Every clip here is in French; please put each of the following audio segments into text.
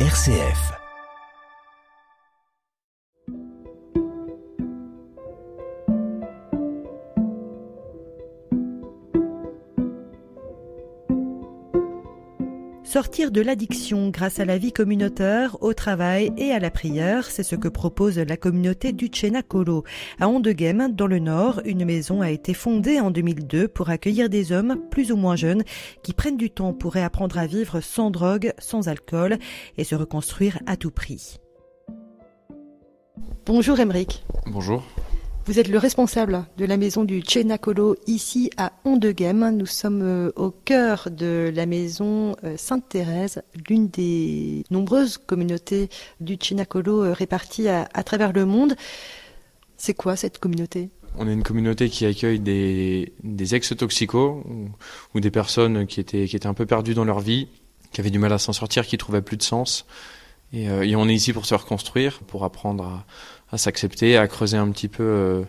RCF. Sortir de l'addiction grâce à la vie communautaire, au travail et à la prière, c'est ce que propose la communauté du Cenacolo. À Ondegem, dans le Nord, une maison a été fondée en 2002 pour accueillir des hommes plus ou moins jeunes qui prennent du temps pour réapprendre à vivre sans drogue, sans alcool et se reconstruire à tout prix. Bonjour Aymeric. Bonjour. Vous êtes le responsable de la maison du Cenacolo ici à Ondegem. Nous sommes au cœur de la maison Sainte-Thérèse, l'une des nombreuses communautés du Cenacolo réparties à travers le monde. C'est quoi cette communauté ? On est une communauté qui accueille des ex-toxicos ou des personnes qui étaient un peu perdues dans leur vie, qui avaient du mal à s'en sortir, qui trouvaient plus de sens. Et on est ici pour se reconstruire, pour apprendre à s'accepter, à creuser un petit peu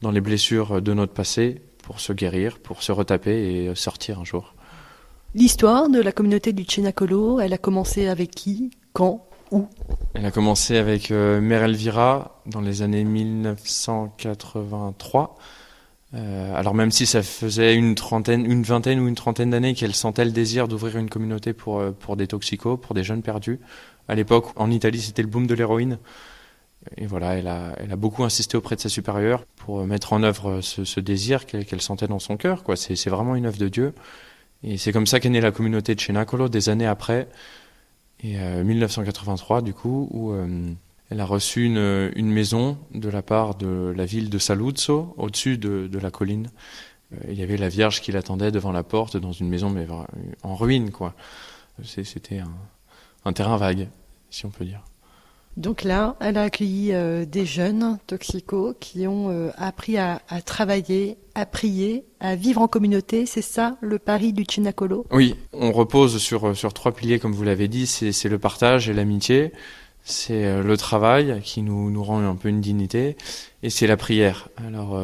dans les blessures de notre passé, pour se guérir, pour se retaper et sortir un jour. L'histoire de la communauté du Cenacolo, elle a commencé avec qui ? Quand ? Où ? Elle a commencé avec Mère Elvira dans les années 1983. Alors même si ça faisait une vingtaine ou une trentaine d'années qu'elle sentait le désir d'ouvrir une communauté pour des toxicos, pour des jeunes perdus. À l'époque, en Italie, c'était le boom de l'héroïne. Et voilà, elle a beaucoup insisté auprès de ses supérieurs pour mettre en œuvre ce désir qu'elle sentait dans son cœur, quoi. C'est vraiment une œuvre de Dieu. Et c'est comme ça qu'est née la communauté de Cenacolo des années après. Et 1983, du coup, où elle a reçu une maison de la part de la ville de Saluzzo, au-dessus de la colline. Il y avait la Vierge qui l'attendait devant la porte, dans une maison mais en ruine, quoi. C'était un terrain vague, si on peut dire. Donc là, elle a accueilli des jeunes toxicos qui ont appris à travailler, à prier, à vivre en communauté. C'est ça le pari du Cenacolo ? Oui, on repose sur trois piliers, comme vous l'avez dit. C'est le partage et l'amitié. C'est le travail qui nous rend un peu une dignité. Et c'est la prière. Alors,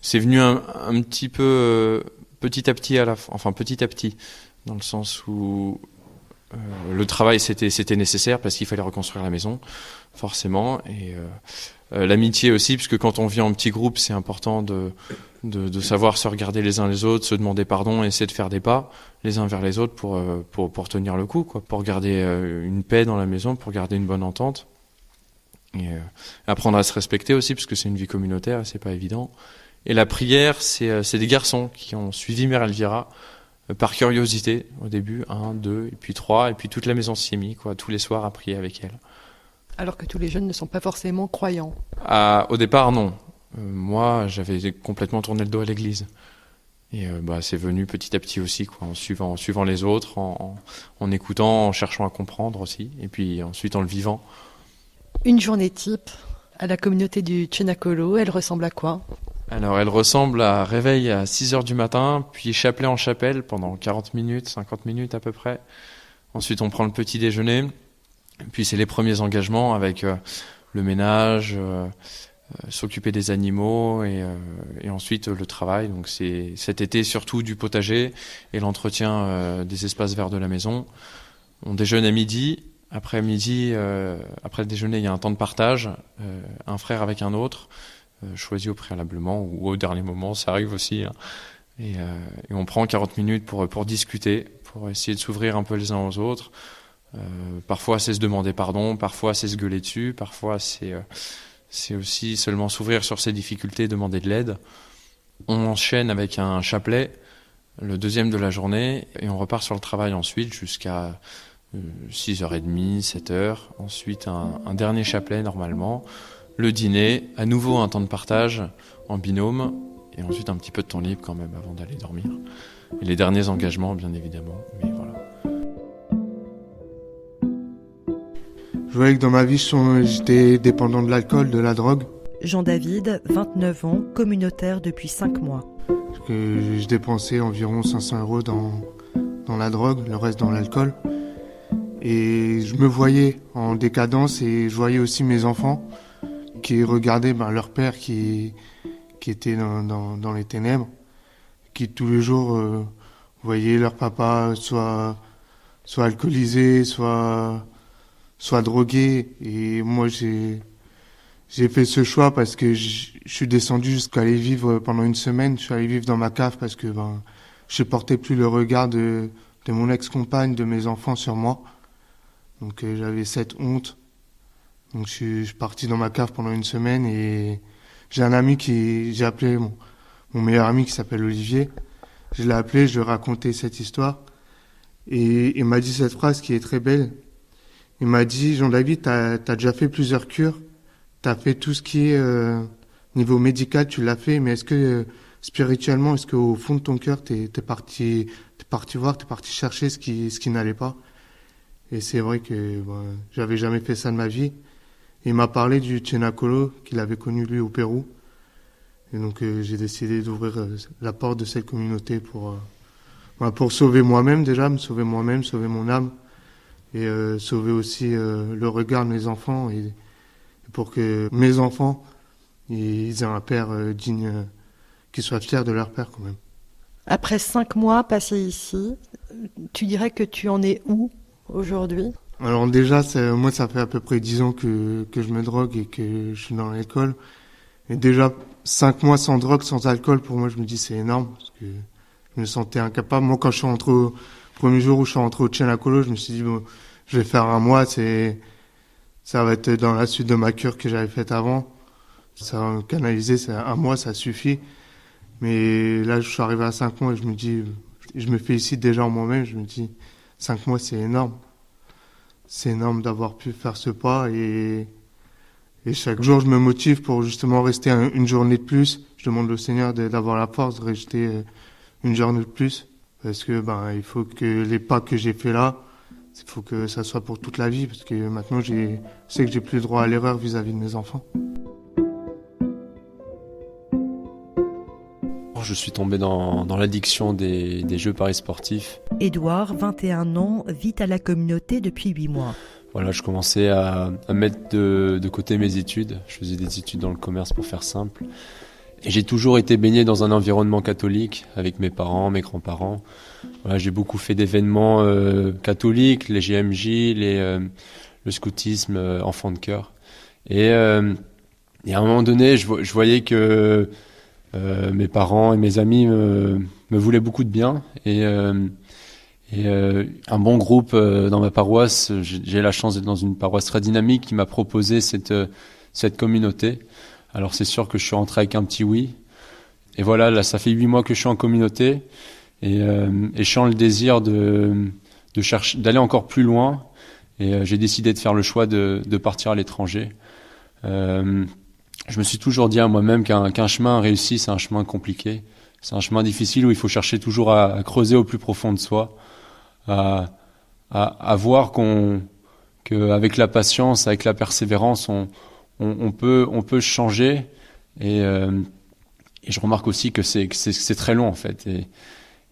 c'est venu un petit peu petit à petit petit à petit, dans le sens où le travail c'était nécessaire parce qu'il fallait reconstruire la maison, forcément, et l'amitié aussi, puisque quand on vit en petit groupe, c'est important de savoir se regarder les uns les autres, se demander pardon, et essayer de faire des pas les uns vers les autres pour tenir le coup, quoi, pour garder une paix dans la maison, pour garder une bonne entente, et apprendre à se respecter aussi, parce que c'est une vie communautaire, et c'est pas évident. Et la prière, c'est des garçons qui ont suivi Mère Elvira par curiosité au début, 1, 2, et puis 3, et puis toute la maison s'y est mise, quoi, tous les soirs à prier avec elle. Alors que tous les jeunes ne sont pas forcément croyants. Au départ, non. Moi, j'avais complètement tourné le dos à l'église. Et c'est venu petit à petit aussi, quoi, en suivant les autres, en écoutant, en cherchant à comprendre aussi, et puis ensuite en le vivant. Une journée type à la communauté du Cenacolo, elle ressemble à quoi ? Alors, elle ressemble à réveil à 6h du matin, puis chapelet en chapelle pendant 40 minutes, 50 minutes à peu près. Ensuite, on prend le petit déjeuner. Puis, c'est les premiers engagements avec le ménage, s'occuper des animaux et ensuite le travail. Donc, c'est cet été surtout du potager et l'entretien des espaces verts de la maison. On déjeune à midi. Après midi, après le déjeuner, il y a un temps de partage, un frère avec un autre. Choisi au préalablement ou au dernier moment, ça arrive aussi, hein. Et on prend 40 minutes pour discuter, pour essayer de s'ouvrir un peu les uns aux autres. Parfois c'est se demander pardon, parfois c'est se gueuler dessus, parfois c'est aussi seulement s'ouvrir sur ses difficultés, demander de l'aide. On enchaîne avec un chapelet, le deuxième de la journée, et on repart sur le travail ensuite jusqu'à 6h30, 7h. Ensuite un dernier chapelet normalement. Le dîner, à nouveau un temps de partage en binôme, et ensuite un petit peu de temps libre quand même avant d'aller dormir. Et les derniers engagements, bien évidemment, mais voilà. Je voyais que dans ma vie, j'étais dépendant de l'alcool, de la drogue. Jean-David, 29 ans, communautaire depuis 5 mois. Parce que je dépensais environ 500 € dans la drogue, le reste dans l'alcool. Et je me voyais en décadence et je voyais aussi mes enfants qui regardaient leur père qui était dans les ténèbres, qui tous les jours voyaient leur papa soit alcoolisé, soit soient drogués. Et moi, j'ai fait ce choix parce que je suis descendu jusqu'à aller vivre pendant une semaine. Je suis allé vivre dans ma cave parce que je supportais plus le regard de mon ex-compagne, de mes enfants sur moi. Donc j'avais cette honte. Donc je suis parti dans ma cave pendant une semaine et j'ai un ami j'ai appelé mon meilleur ami qui s'appelle Olivier. Je l'ai appelé, je lui ai raconté cette histoire et il m'a dit cette phrase qui est très belle. Il m'a dit, Jean-David, t'as déjà fait plusieurs cures, t'as fait tout ce qui est niveau médical, tu l'as fait, mais est-ce que spirituellement, est-ce qu'au fond de ton cœur, t'es parti voir, t'es parti chercher ce qui n'allait pas? Et c'est vrai que j'avais jamais fait ça de ma vie. Il m'a parlé du Chenacolo qu'il avait connu lui au Pérou. Et donc j'ai décidé d'ouvrir la porte de cette communauté pour sauver moi-même déjà, me sauver moi-même, sauver mon âme et sauver aussi le regard de mes enfants et pour que mes enfants ils aient un père digne, qu'ils soient fiers de leur père quand même. Après 5 mois passés ici, tu dirais que tu en es où aujourd'hui? Alors déjà, moi ça fait à peu près 10 ans que je me drogue et que je suis dans l'alcool. Et déjà 5 mois sans drogue, sans alcool, pour moi je me dis c'est énorme parce que je me sentais incapable. Moi quand je suis rentré au premier jour où je suis rentré au Chenacolo, je me suis dit je vais faire un mois, ça va être dans la suite de ma cure que j'avais faite avant. Ça va me canaliser, c'est un mois, ça suffit. Mais là je suis arrivé à 5 mois et je me dis, je me félicite déjà en moi-même, je me dis 5 mois c'est énorme. C'est énorme d'avoir pu faire ce pas et chaque jour je me motive pour justement rester une journée de plus. Je demande au Seigneur d'avoir la force de rester une journée de plus parce que il faut que les pas que j'ai fait là, il faut que ça soit pour toute la vie parce que maintenant je sais que j'ai plus le droit à l'erreur vis-à-vis de mes enfants. Je suis tombé dans l'addiction des jeux paris sportifs. Édouard, 21 ans, vit à la communauté depuis 8 mois. Voilà, je commençais à mettre de côté mes études. Je faisais des études dans le commerce pour faire simple. Et j'ai toujours été baigné dans un environnement catholique avec mes parents, mes grands-parents. Voilà, j'ai beaucoup fait d'événements catholiques, les GMJ, le scoutisme, enfants de cœur. Et à un moment donné, je voyais que mes parents et mes amis me voulaient beaucoup de bien et un bon groupe dans ma paroisse. J'ai la chance d'être dans une paroisse très dynamique qui m'a proposé cette communauté. Alors c'est sûr que je suis rentré avec un petit oui. Et voilà, là ça fait 8 mois que je suis en communauté et je sens le désir de chercher, d'aller encore plus loin. Et j'ai décidé de faire le choix de partir à l'étranger. Je me suis toujours dit à moi-même qu'un chemin réussi, c'est un chemin compliqué. C'est un chemin difficile où il faut chercher toujours à creuser au plus profond de soi, à voir qu'avec la patience, avec la persévérance, on peut changer. Et je remarque aussi que c'est très long en fait,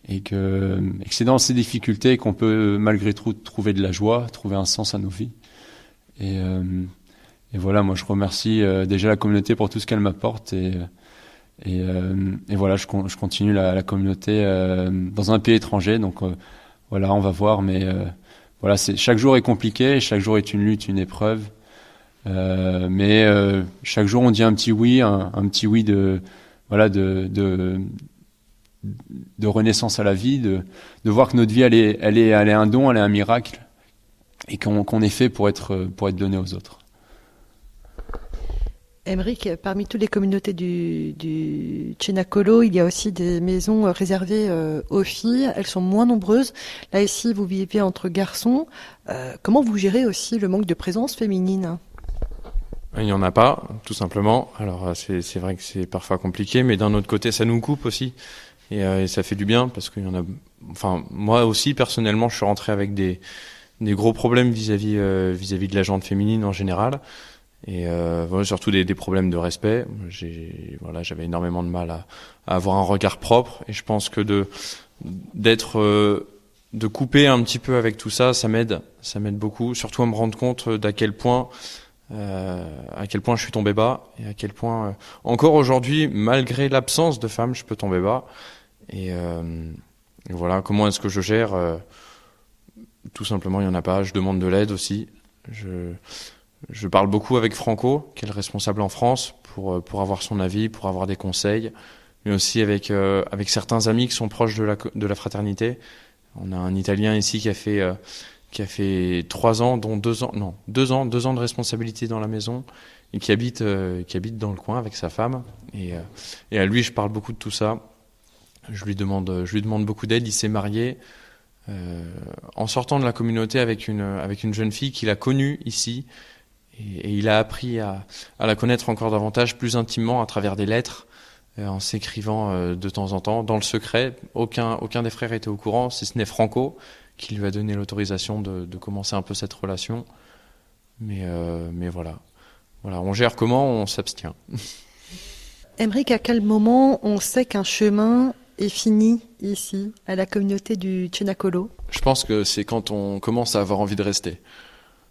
et que c'est dans ces difficultés qu'on peut malgré tout trouver de la joie, trouver un sens à nos vies. Et voilà, moi je remercie déjà la communauté pour tout ce qu'elle m'apporte et voilà, je continue la communauté dans un pays étranger, donc voilà, on va voir, mais voilà, chaque jour est compliqué, chaque jour est une lutte, une épreuve, mais chaque jour on dit un petit oui, un petit oui de renaissance à la vie, de voir que notre vie elle est un don, elle est un miracle, et qu'on est fait pour être donné aux autres. Aymeric, parmi toutes les communautés du Chenacolo, il y a aussi des maisons réservées aux filles. Elles sont moins nombreuses. Là, ici, vous vivez entre garçons. Comment vous gérez aussi le manque de présence féminine? Il n'y en a pas, tout simplement. Alors, c'est vrai que c'est parfois compliqué, mais d'un autre côté, ça nous coupe aussi. Et ça fait du bien parce qu'il y en a... Enfin, moi aussi, personnellement, je suis rentré avec des gros problèmes vis-à-vis de la gente féminine en général. Et voilà, surtout des problèmes de respect. J'avais énormément de mal à avoir un regard propre, et je pense que de couper un petit peu avec tout ça, ça m'aide beaucoup, surtout à me rendre compte d'à quel point je suis tombé bas, et à quel point encore aujourd'hui, malgré l'absence de femmes, je peux tomber bas. Et voilà, comment est-ce que je gère? Tout simplement, il y en a pas. Je demande de l'aide aussi. Je parle beaucoup avec Franco, qui est le responsable en France, pour avoir son avis, pour avoir des conseils, mais aussi avec certains amis qui sont proches de la fraternité. On a un Italien ici qui a fait 3 ans, dont 2 ans de responsabilité dans la maison, et qui habite dans le coin avec sa femme. Et à lui, je parle beaucoup de tout ça. Je lui demande beaucoup d'aide. Il s'est marié en sortant de la communauté avec une jeune fille qu'il a connue ici. Et il a appris à la connaître encore davantage, plus intimement, à travers des lettres, en s'écrivant de temps en temps, dans le secret. Aucun des frères était au courant, si ce n'est Franco, qui lui a donné l'autorisation de commencer un peu cette relation. Mais voilà. Voilà, on gère comment, on s'abstient. Aymeric, à quel moment on sait qu'un chemin est fini ici, à la communauté du Cenacolo? Je pense que c'est quand on commence à avoir envie de rester.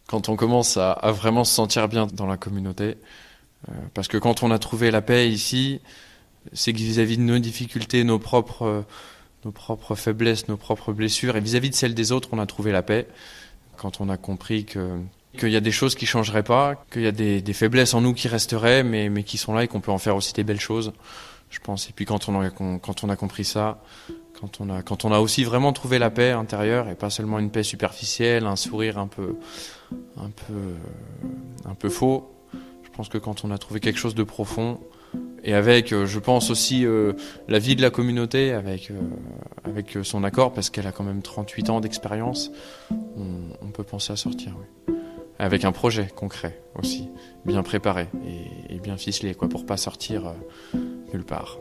Quand on commence à vraiment se sentir bien dans la communauté. Parce que quand on a trouvé la paix ici, c'est que vis-à-vis de nos difficultés, nos propres faiblesses, nos propres blessures, et vis-à-vis de celles des autres, on a trouvé la paix. Quand on a compris qu'il y a des choses qui changeraient pas, qu'il y a des faiblesses en nous qui resteraient, mais qui sont là et qu'on peut en faire aussi des belles choses, je pense. Et puis quand on a compris ça, quand on a aussi vraiment trouvé la paix intérieure et pas seulement une paix superficielle, un sourire un peu faux, je pense que quand on a trouvé quelque chose de profond, et avec, je pense aussi, la vie de la communauté, avec son accord, parce qu'elle a quand même 38 ans d'expérience, on peut penser à sortir, oui. Avec un projet concret aussi, bien préparé et bien ficelé, pour pas sortir nulle part.